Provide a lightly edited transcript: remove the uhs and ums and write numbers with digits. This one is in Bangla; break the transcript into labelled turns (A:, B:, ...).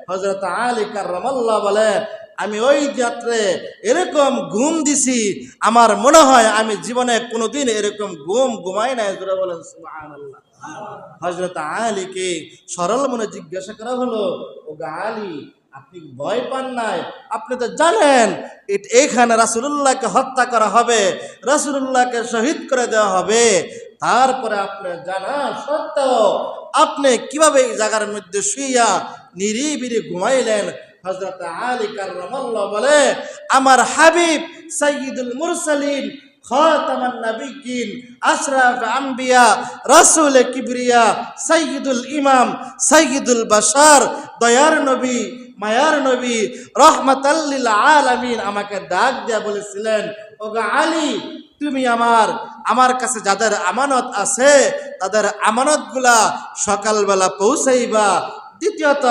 A: হযরত আলী কাররামাল্লাহ বলে, আমি ওই রাত্রে এরকম ঘুম দিছি, আমার মনে হয় আমি জীবনে কোনোদিন এরকম ঘুম ঘুমাই নাই। জোরে বলেন সুবহানাল্লাহ। হযরত আলীকে সরল মনে জিজ্ঞাসা করা হলো, ও আলী, আপনি ভয় পান নাই? আপনি তো জানেন এইখানে রাসূলুল্লাহকে হত্যা করা হবে, রাসূলুল্লাহকে শহীদ করে দেওয়া হবে, তারপরে আপনি জানা সত্ত্বেও আপনি কিভাবে এই জায়গার মধ্যে শুইয়া নিরিবিরি ঘুমাইলেন? হযরত আলী কাররামাল্লাহ বলে, আমার হাবিব সাইয়্যিদুল মুরসালিন, খাতামান নাবিয়্যিন, আশরাফ আম্বিয়া, রাসূল কিবরিয়া, সাইয়্যিদুল ইমাম, সাইয়্যিদুল বাশার, দয়ার নবী, মায়ার নবী, রহমাতাল লিল আলামিন আমাকে ডাক দিয়া বলেছিলেন, ওগো আলী, তুমি আমার কাছে যাদের আমানত আছে তাদের আমানতগুলা সকালবেলা পৌঁছাইবা। দ্বিতীয়ত,